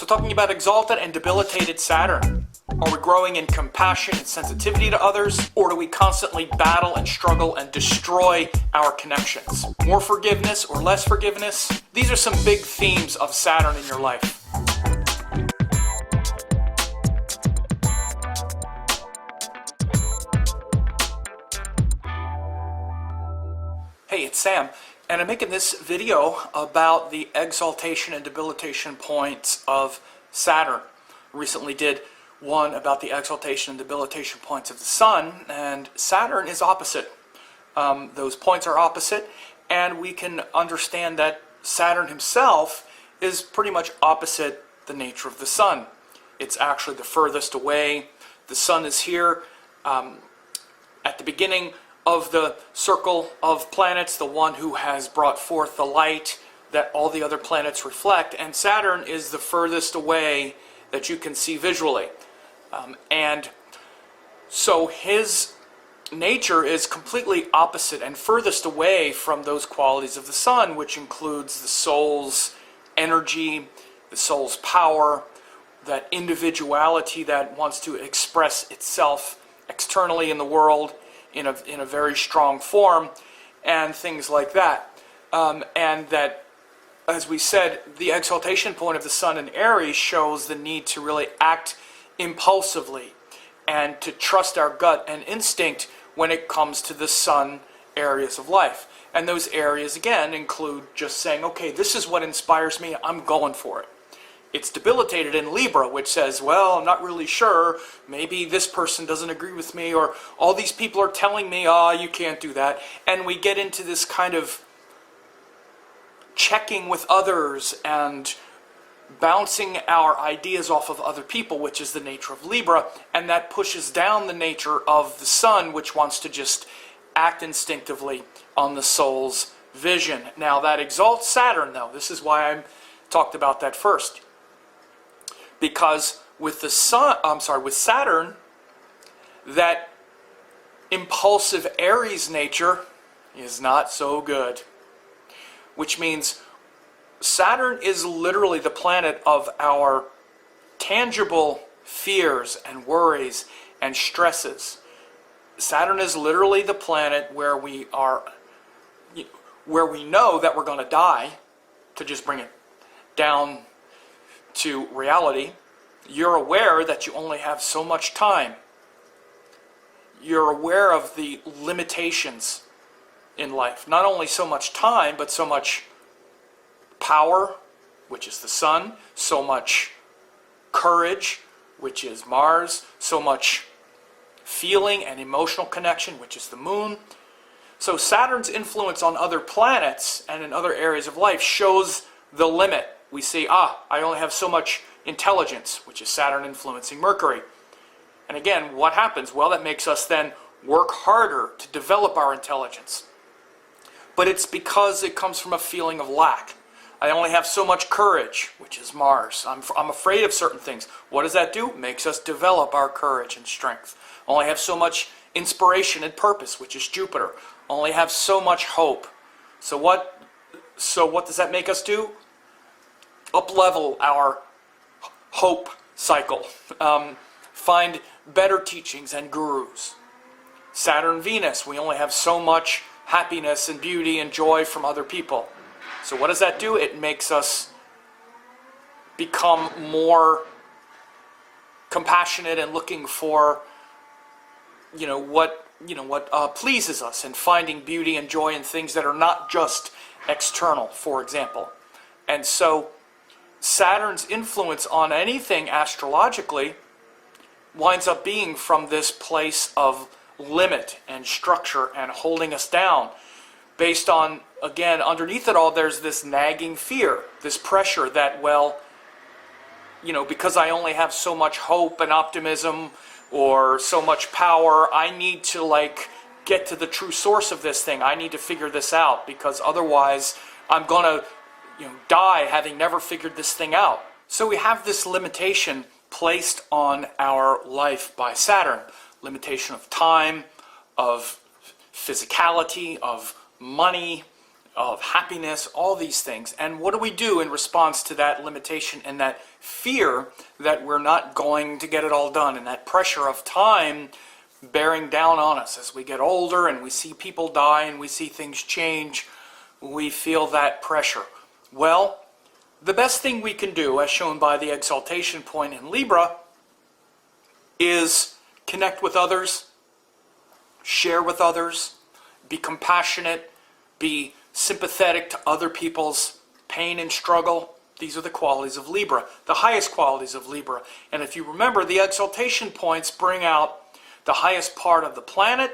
So talking about exalted and debilitated Saturn. Are we growing in compassion and sensitivity to others, or do we constantly battle and struggle and destroy our connections? More forgiveness or less forgiveness? These are some big themes of Saturn in your life. Hey, it's Sam, and I'm making this video about the exaltation and debilitation points of Saturn. I recently did one about the exaltation and debilitation points of the Sun, and Saturn is opposite. Those points are opposite, and we can understand that Saturn himself is pretty much opposite the nature of the Sun. It's actually the furthest away. The Sun is here at the beginning of the circle of planets, the one who has brought forth the light that all the other planets reflect, and Saturn is the furthest away that you can see visually. And so his nature is completely opposite and furthest away from those qualities of the Sun, which includes the soul's energy, the soul's power, that individuality that wants to express itself externally in the world in a very strong form, and things like that. And that, as we said, the exaltation point of the Sun in Aries shows the need to really act impulsively and to trust our gut and instinct when it comes to the Sun areas of life. And those areas, again, include just saying, okay, this is what inspires me, I'm going for it. It's debilitated in Libra, which says, well, I'm not really sure, maybe this person doesn't agree with me, or all these people are telling me, you can't do that. And we get into this kind of checking with others and bouncing our ideas off of other people, which is the nature of Libra, and that pushes down the nature of the Sun, which wants to just act instinctively on the soul's vision. Now that exalts Saturn, though. This is why I talked about that first. Because with the with Saturn, that impulsive Aries nature is not so good. Which means Saturn is literally the planet of our tangible fears and worries and stresses. Saturn is literally the planet where we know that we're going to die, to just bring it down to reality. You're aware that you only have so much time. You're aware of the limitations in life. Not only so much time, but so much power, which is the Sun, so much courage, which is Mars, so much feeling and emotional connection, which is the Moon. So Saturn's influence on other planets and in other areas of life shows the limit. We see, I only have so much intelligence, which is Saturn influencing Mercury. And again, what happens? Well, that makes us then work harder to develop our intelligence. But it's because it comes from a feeling of lack. I only have so much courage, which is Mars. I'm afraid of certain things. What does that do? It makes us develop our courage and strength. I only have so much inspiration and purpose, which is Jupiter. I only have so much hope. So what does that make us do? Up-level our hope cycle. Find better teachings and gurus. Saturn, Venus, we only have so much happiness and beauty and joy from other people. So what does that do? It makes us become more compassionate and looking for, what pleases us, and finding beauty and joy in things that are not just external, for example. And so Saturn's influence on anything astrologically winds up being from this place of limit and structure and holding us down, based on, again, underneath it all, there's this nagging fear, this pressure that, because I only have so much hope and optimism or so much power, I need to get to the true source of this thing. I need to figure this out, because otherwise I'm going to die having never figured this thing out. So we have this limitation placed on our life by Saturn. Limitation of time, of physicality, of money, of happiness, all these things. And what do we do in response to that limitation and that fear that we're not going to get it all done, and that pressure of time bearing down on us as we get older and we see people die and we see things change. We feel that pressure. Well, the best thing we can do, as shown by the exaltation point in Libra, is connect with others, share with others, be compassionate, be sympathetic to other people's pain and struggle. These are the qualities of Libra, the highest qualities of Libra. And if you remember, the exaltation points bring out the highest part of the planet,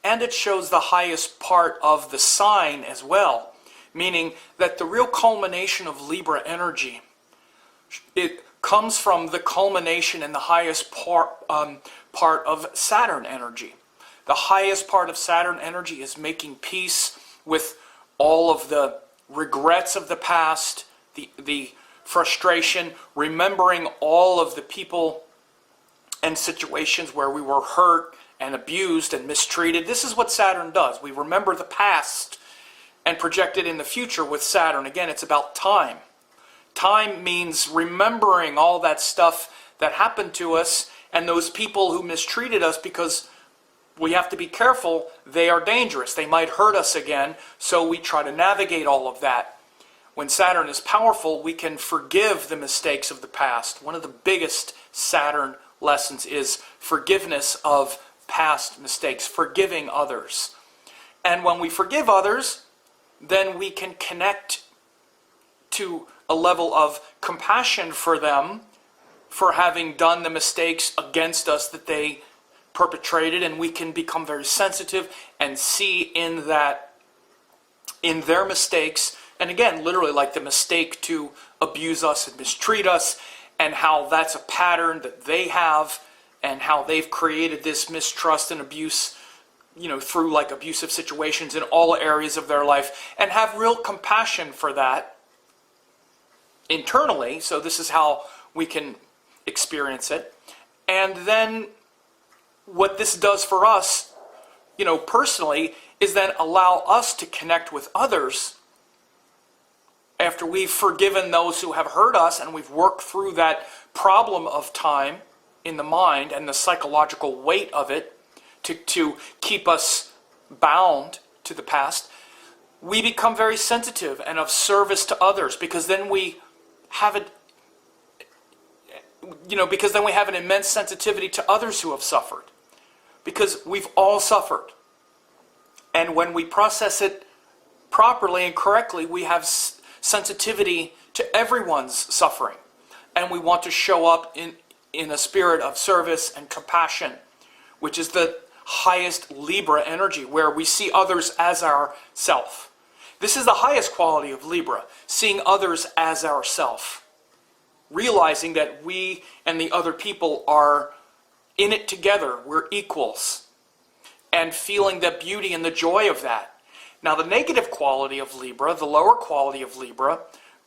and it shows the highest part of the sign as well, meaning that the real culmination of Libra energy, it comes from the culmination in the highest part of Saturn energy. The highest part of Saturn energy is making peace with all of the regrets of the past, the frustration, remembering all of the people and situations where we were hurt and abused and mistreated. This is what Saturn does. We remember the past and project it in the future with Saturn. Again, it's about time. Time means remembering all that stuff that happened to us and those people who mistreated us, because we have to be careful. They are dangerous. They might hurt us again, so we try to navigate all of that. When Saturn is powerful, we can forgive the mistakes of the past. One of the biggest Saturn lessons is forgiveness of past mistakes, forgiving others. And when we forgive others, then we can connect to a level of compassion for them for having done the mistakes against us that they perpetrated, and we can become very sensitive and see in their mistakes, and again, literally like the mistake to abuse us and mistreat us, and how that's a pattern that they have, and how they've created this mistrust and abuse, through like abusive situations in all areas of their life, and have real compassion for that internally. So this is how we can experience it. And then what this does for us, personally, is then allow us to connect with others after we've forgiven those who have hurt us and we've worked through that problem of time in the mind and the psychological weight of it to keep us bound to the past. We become very sensitive and of service to others, because then we have it, because then we have an immense sensitivity to others who have suffered, because we've all suffered. And when we process it properly and correctly, we have sensitivity to everyone's suffering, and we want to show up in a spirit of service and compassion, which is the highest Libra energy, where we see others as ourself. This is the highest quality of Libra, seeing others as ourself, realizing that we and the other people are in it together, we're equals, and feeling the beauty and the joy of that. Now, the negative quality of Libra, the lower quality of Libra,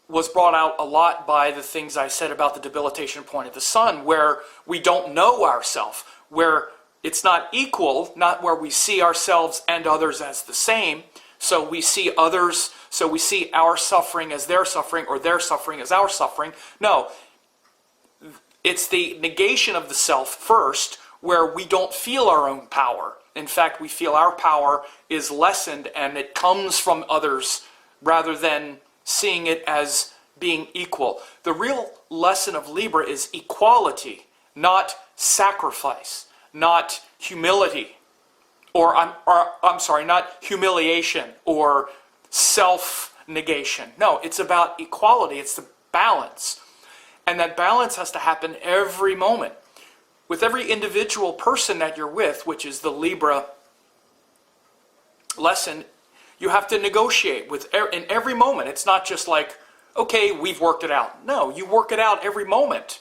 was brought out a lot by the things I said about the debilitation point of the sun, where we don't know ourselves, where it's not equal, not where we see ourselves and others as the same. So we see others, so we see our suffering as their suffering, or their suffering as our suffering. No, it's the negation of the self first, where we don't feel our own power. In fact, we feel our power is lessened and it comes from others, rather than seeing it as being equal. The real lesson of Libra is equality, not sacrifice, not humility, not humiliation or self-negation. No, it's about equality. It's the balance. And that balance has to happen every moment. With every individual person that you're with, which is the Libra lesson, you have to negotiate in every moment. It's not just like, okay, we've worked it out. No, you work it out every moment.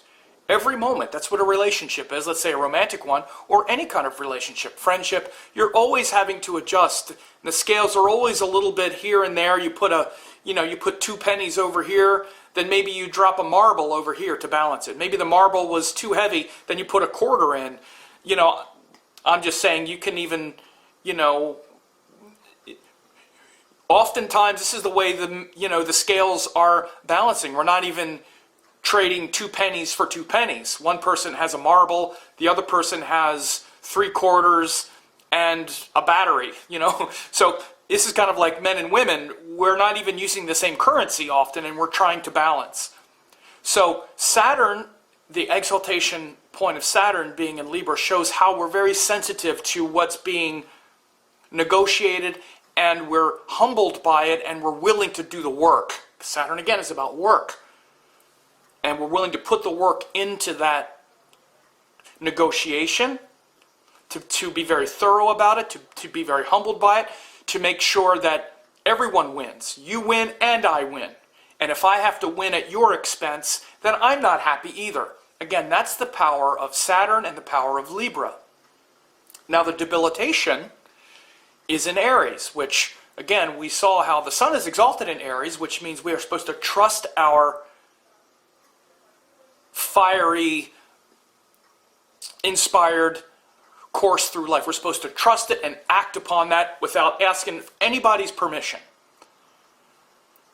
Every moment. That's what a relationship is. Let's say a romantic one, or any kind of relationship, friendship. You're always having to adjust. The scales are always a little bit here and there. You put 2 pennies over here, then maybe you drop a marble over here to balance it. Maybe the marble was too heavy, then you put a quarter in. I'm just saying, you can even, oftentimes this is the way the scales are balancing. We're not even trading 2 pennies for 2 pennies. One person has a marble, the other person has 3 quarters and a battery, you know. So this is kind of like men and women. We're not even using the same currency often, and we're trying to balance. So Saturn, the exaltation point of Saturn being in Libra, shows how we're very sensitive to what's being negotiated, and we're humbled by it, and we're willing to do the work. Saturn, again, is about work. And we're willing to put the work into that negotiation, to be very thorough about it, to be very humbled by it, to make sure that everyone wins. You win and I win. And if I have to win at your expense, then I'm not happy either. Again, that's the power of Saturn and the power of Libra. Now the debilitation is in Aries, which, again, we saw how the Sun is exalted in Aries, which means we are supposed to trust our fiery, inspired course through life. We're supposed to trust it and act upon that without asking anybody's permission.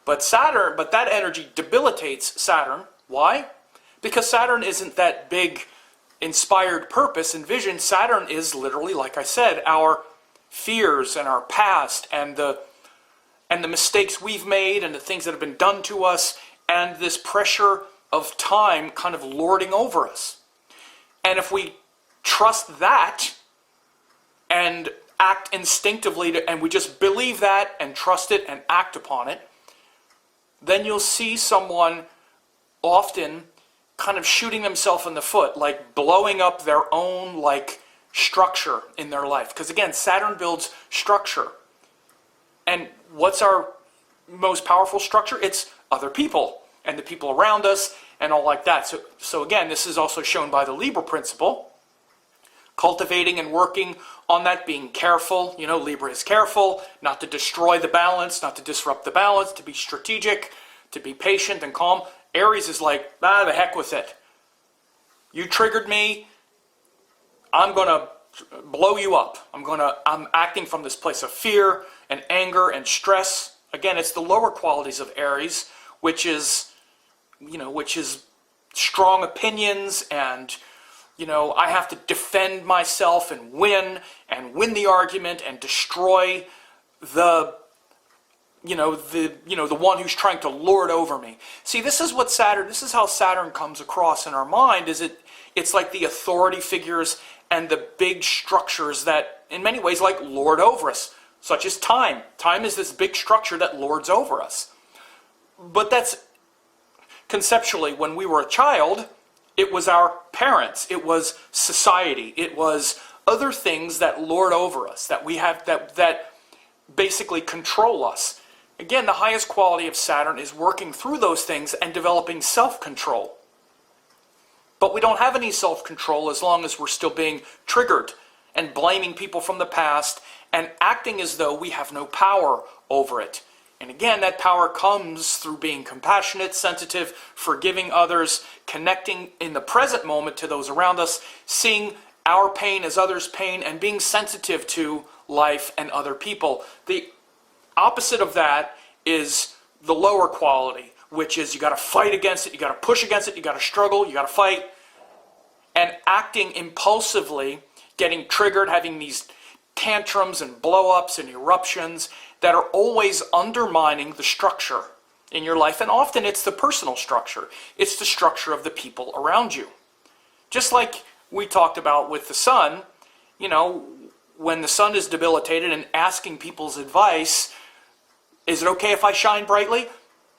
But that energy debilitates Saturn. Why? Because Saturn isn't that big inspired purpose and vision. Saturn is literally, like I said, our fears and our past and the mistakes we've made and the things that have been done to us, and this pressure of time kind of lording over us. And if we trust that and act instinctively, and we just believe that and trust it and act upon it, then you'll see someone often kind of shooting themselves in the foot, like blowing up their own structure in their life. Because again, Saturn builds structure. And what's our most powerful structure? It's other people and the people around us and all like that. So again, this is also shown by the Libra principle. Cultivating and working on that, being careful. You know, Libra is careful not to destroy the balance, not to disrupt the balance, to be strategic, to be patient and calm. Aries is like, the heck with it. You triggered me. I'm going to blow you up. I'm acting from this place of fear and anger and stress. Again, it's the lower qualities of Aries, which is strong opinions and, I have to defend myself and win the argument and destroy the one who's trying to lord over me. See, this is how Saturn comes across in our mind. It's like the authority figures and the big structures that in many ways lord over us, such as time. Time is this big structure that lords over us. But that's conceptually, when we were a child, it was our parents, it was society, it was other things that lord over us, that we have, that basically control us. Again, the highest quality of Saturn is working through those things and developing self-control. But we don't have any self-control as long as we're still being triggered and blaming people from the past and acting as though we have no power over it. And again, that power comes through being compassionate, sensitive, forgiving others, connecting in the present moment to those around us, seeing our pain as others' pain, and being sensitive to life and other people. The opposite of that is the lower quality, which is you got to fight against it, you got to push against it, you got to struggle, you got to fight, and acting impulsively, getting triggered, having these tantrums and blow-ups and eruptions that are always undermining the structure in your life. And often it's the personal structure. It's the structure of the people around you. Just like we talked about with the Sun, when the Sun is debilitated and asking people's advice, is it okay if I shine brightly?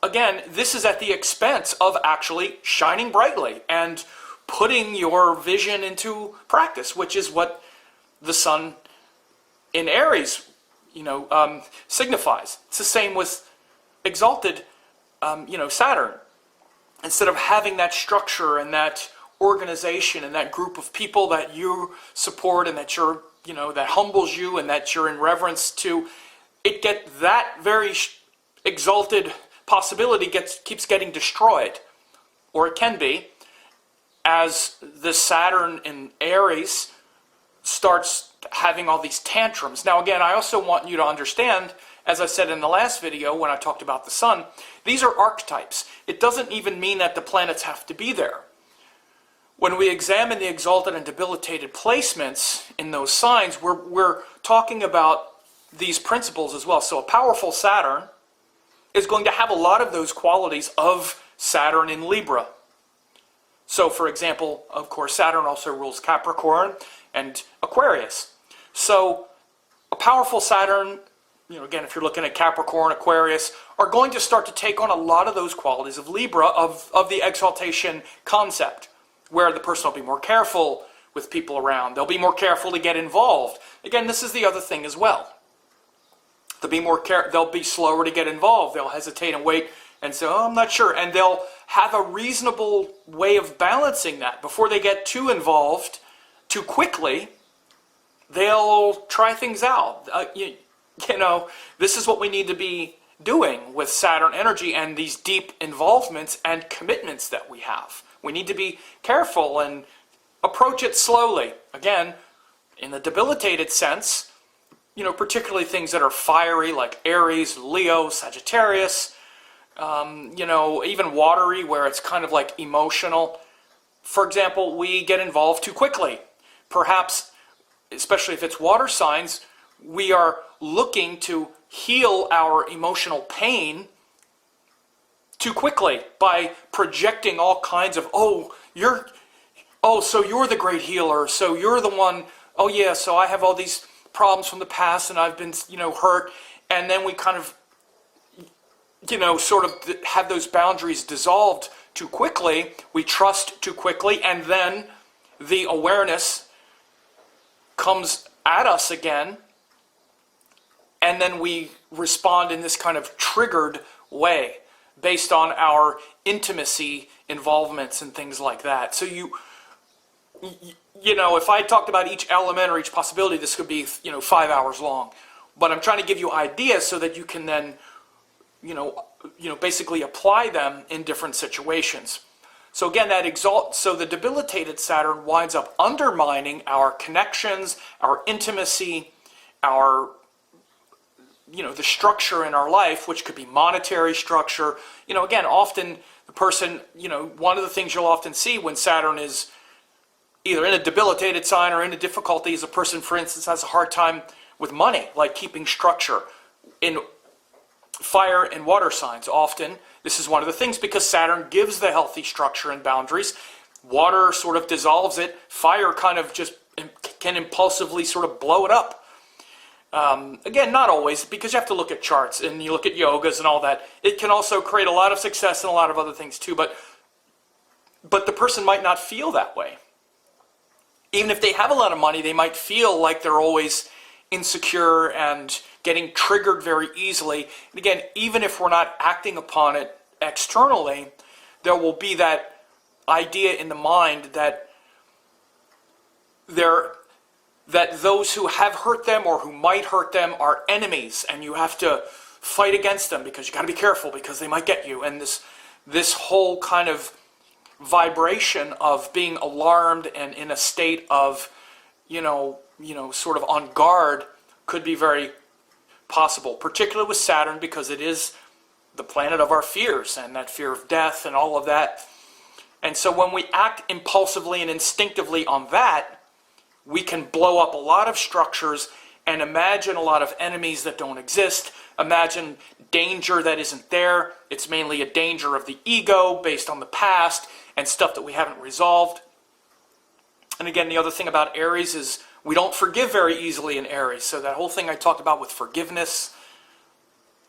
Again, this is at the expense of actually shining brightly and putting your vision into practice, which is what the Sun in Aries, signifies. It's the same with exalted, Saturn. Instead of having that structure and that organization and that group of people that you support and that you're, that humbles you and that you're in reverence to, that very exalted possibility keeps getting destroyed, or it can be, as the Saturn in Aries starts having all these tantrums. Now again, I also want you to understand, as I said in the last video when I talked about the sun, these are archetypes. It doesn't even mean that the planets have to be there. When we examine the exalted and debilitated placements in those signs, we're talking about these principles as well. So a powerful Saturn is going to have a lot of those qualities of Saturn in Libra. So for example, of course, Saturn also rules Capricorn and Aquarius. So a powerful Saturn, again, if you're looking at Capricorn, Aquarius, are going to start to take on a lot of those qualities of Libra, of the exaltation concept, where the person will be more careful with people around. They'll be more careful to get involved. Again, this is the other thing as well. They'll be slower to get involved. They'll hesitate and wait and say, oh, I'm not sure. And they'll have a reasonable way of balancing that. Before they get too involved too quickly, they'll try things out. This is what we need to be doing with Saturn energy and these deep involvements and commitments that we have. We need to be careful and approach it slowly. Again, in the debilitated sense, particularly things that are fiery like Aries, Leo, Sagittarius, even watery where it's kind of like emotional. For example, we get involved too quickly. Perhaps, especially if it's water signs, we are looking to heal our emotional pain too quickly by projecting all kinds of, so you're the great healer, so you're the one, oh yeah, so I have all these problems from the past and I've been, hurt, and then we kind of, sort of have those boundaries dissolved too quickly, we trust too quickly, and then the awareness comes at us again, and then we respond in this kind of triggered way based on our intimacy involvements and things like that. So if I talked about each element or each possibility, this could be 5 hours long. But I'm trying to give you ideas so that you can then basically apply them in different situations. So again, so the debilitated Saturn winds up undermining our connections, our intimacy, our the structure in our life, which could be monetary structure. Again, often the person, one of the things you'll often see when Saturn is either in a debilitated sign or in a difficulty is a person, for instance, has a hard time with money, like keeping structure. In fire and water signs, often, this is one of the things because Saturn gives the healthy structure and boundaries. Water sort of dissolves it. Fire kind of just can impulsively sort of blow it up. Again, not always, because you have to look at charts and you look at yogas and all that. It can also create a lot of success and a lot of other things too, but the person might not feel that way. Even if they have a lot of money, they might feel like they're always insecure and getting triggered very easily. And again, even if we're not acting upon it externally, there will be that idea in the mind that those who have hurt them or who might hurt them are enemies, and you have to fight against them because you got to be careful because they might get you. And this whole kind of vibration of being alarmed and in a state of, sort of on guard could be very possible, particularly with Saturn because it is the planet of our fears and that fear of death and all of that. And so when we act impulsively and instinctively on that, we can blow up a lot of structures and imagine a lot of enemies that don't exist. Imagine danger that isn't there. It's mainly a danger of the ego based on the past and stuff that we haven't resolved. And again, the other thing about Aries is we don't forgive very easily in Aries. So that whole thing I talked about with forgiveness,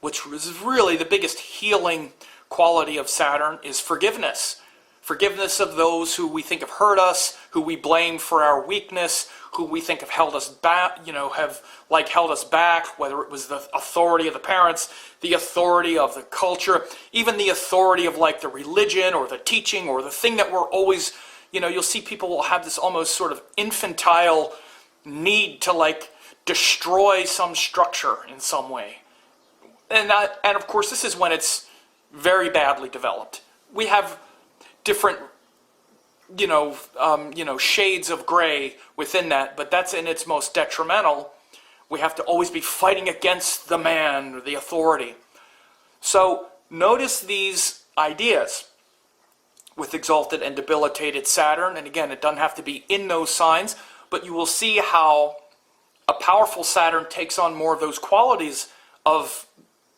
which is really the biggest healing quality of Saturn, is forgiveness. Forgiveness of those who we think have hurt us, who we blame for our weakness, who we think have held us back, held us back, whether it was the authority of the parents, the authority of the culture, even the authority of the religion or the teaching or the thing that we're always, you'll see people will have this almost sort of infantile need to destroy some structure in some way. And of course, this is when it's very badly developed. We have different, shades of gray within that, but that's in its most detrimental we have to always be fighting against the man or the authority. So notice these ideas with exalted and debilitated Saturn. And again, it doesn't have to be in those signs, but you will see how a powerful Saturn takes on more of those qualities of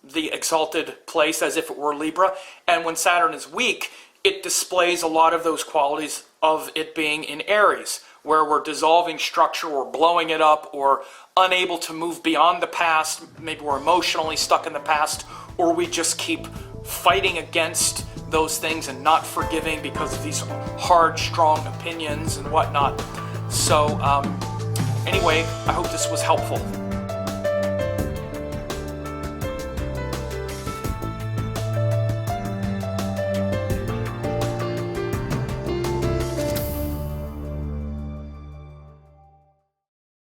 the exalted place as if it were Libra. And when Saturn is weak, it displays a lot of those qualities of it being in Aries, where we're dissolving structure, or blowing it up, or unable to move beyond the past. Maybe we're emotionally stuck in the past, or we just keep fighting against those things and not forgiving because of these hard, strong opinions and whatnot. So anyway, I hope this was helpful.